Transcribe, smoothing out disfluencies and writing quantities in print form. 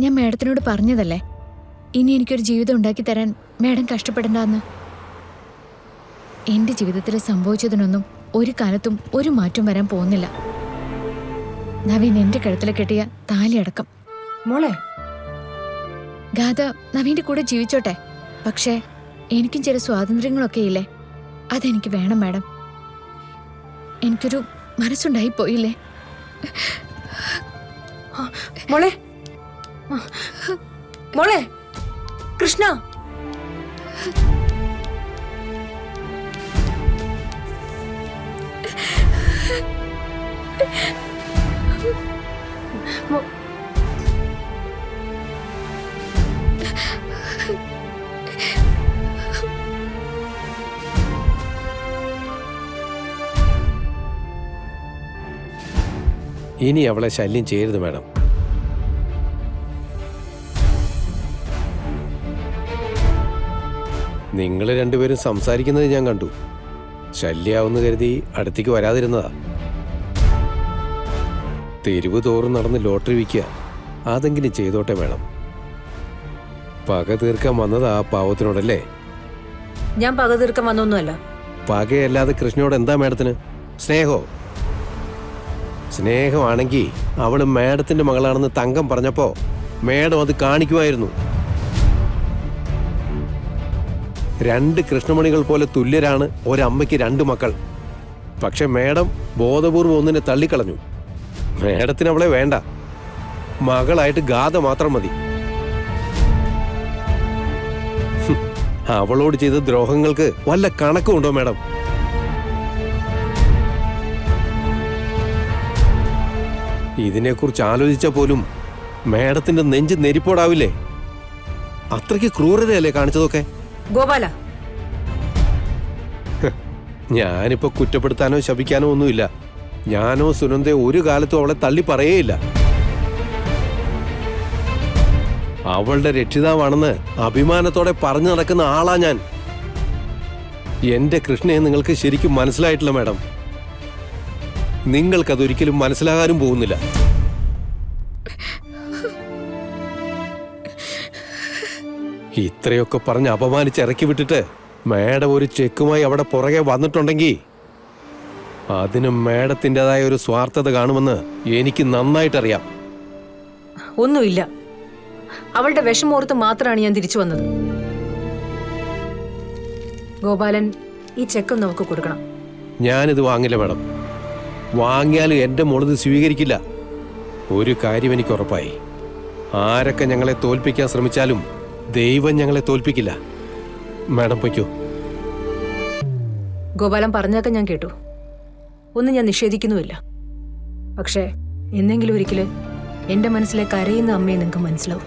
ഞാൻ മാഡത്തിനോട് പറഞ്ഞതല്ലേ ഇനി എനിക്കൊരു ജീവിതം ഉണ്ടാക്കി തരാൻ മാഡം കഷ്ടപ്പെടണ്ടെന്ന്. എന്റെ ജീവിതത്തിൽ സംഭവിച്ചതിനൊന്നും ഒരു കാലത്തും ഒരു മാറ്റം വരാൻ പോകുന്നില്ല. നവീൻ എന്റെ കഴുത്തിൽ കെട്ടിയ താലിയടക്കം. മോളെ, ഗാഥ നവീന്റെ കൂടെ ജീവിച്ചോട്ടെ, പക്ഷേ എനിക്കും ചില സ്വാതന്ത്ര്യങ്ങളൊക്കെ ഇല്ലേ, അതെനിക്ക് വേണം മാഡം. എനിക്കൊരു മനസ്സുണ്ടായി പോയില്ലേ. മോളെ, മോളെ, കൃഷ്ണ, ഇനി അവളെ ശല്യം ചെയ്യരുത് മാഡം. നിങ്ങൾ രണ്ടുപേരും സംസാരിക്കുന്നത് ഞാൻ കണ്ടു. ശല്യാവെന്ന് കരുതി അടുത്തേക്ക് വരാതിരുന്നതാ. തെരുവ് തോറും നടന്ന് ലോട്ടറി വിൽക്കുക, അതെങ്കിലും ചെയ്തോട്ടെ മാഡം. പക തീർക്കാൻ വന്നത് ആ പാവത്തിനോടല്ലേ? ഞാൻ പക തീർക്കാൻ വന്നൊന്നുമല്ല. പകയല്ലാതെ കൃഷ്ണനോട് എന്താ മാഡത്തിന്? സ്നേഹോ? സ്നേഹമാണെങ്കിൽ അവള് മാഡത്തിന്റെ മകളാണെന്ന് തങ്കം പറഞ്ഞപ്പോ മാഡം അത് കാണിക്കുമായിരുന്നു. രണ്ട് കൃഷ്ണമണികൾ പോലെ തുല്യരാണ് ഒരമ്മയ്ക്ക് രണ്ട് മക്കൾ. പക്ഷെ മാഡം ബോധപൂർവ്വം ഒന്നിനെ തള്ളിക്കളഞ്ഞു. മാഡത്തിന് അവളെ വേണ്ട, മകളായിട്ട് ഗാഥ മാത്രം മതി. അവളോട് ചെയ്ത ദ്രോഹങ്ങൾക്ക് വല്ല കണക്കുണ്ടോ മാഡം? ഇതിനെക്കുറിച്ച് ആലോചിച്ച പോലും മാഡത്തിന്റെ നെഞ്ച് നെരിപ്പോടാവില്ലേ? അത്രയ്ക്ക് ക്രൂരതയല്ലേ കാണിച്ചതൊക്കെ? ഗോപാല, ഞാനിപ്പോ കുറ്റപ്പെടുത്താനോ ശപിക്കാനോ ഒന്നുമില്ല. ഞാനോ സുനന്ദയോ ഒരു കാലത്തും അവളെ തള്ളി പറയേയില്ല. അവളുടെ രക്ഷിതാവാണെന്ന് അഭിമാനത്തോടെ പറഞ്ഞു നടക്കുന്ന ആളാ ഞാൻ. എന്റെ കൃഷ്ണയെ നിങ്ങൾക്ക് ശരിക്കും മനസ്സിലായിട്ടില്ല മാഡം. നിങ്ങൾക്കതൊരിക്കലും മനസ്സിലാകാനും പോകുന്നില്ല. ഇത്രയൊക്കെ പറഞ്ഞ് അപമാനിച്ച് ഇറക്കി വിട്ടിട്ട് മാഡം ഒരു ചെക്കുമായി അവിടെ പുറകെ വന്നിട്ടുണ്ടെങ്കിൽ അതിന് മാഡത്തിൻ്റെതായ ഒരു സ്വാർത്ഥത കാണുമെന്ന് എനിക്ക് നന്നായിട്ടറിയാം. ഒന്നുമില്ല. അവളുടെ വിഷമോർത്ത് മാത്രമാണ് ഞാൻ തിരിച്ചു വന്നത്. ഗോപാലൻ, ഈ ചെക്ക് നമുക്ക് കൊടുക്കണം. ഞാനിത് വാങ്ങില്ല മാഡം. വാങ്ങിയാലും എൻ്റെ മോളിത് സ്വീകരിക്കില്ല. ഒരു കാര്യം എനിക്ക് ഉറപ്പായി, ആരൊക്കെ ഞങ്ങളെ തോൽപ്പിക്കാൻ ശ്രമിച്ചാലും ദൈവം ഞങ്ങളെ തോൽപ്പിക്കില്ല. മാഡം പൊയ്ക്കോ. ഗോപാലൻ പറഞ്ഞതൊക്കെ ഞാൻ കേട്ടു. ഒന്നും ഞാൻ നിഷേധിക്കുന്നുമില്ല. പക്ഷേ എന്നെങ്കിലും ഒരിക്കല് എന്റെ മനസ്സിലെ കരയുന്ന അമ്മയെ നിങ്ങൾക്ക് മനസ്സിലാവും.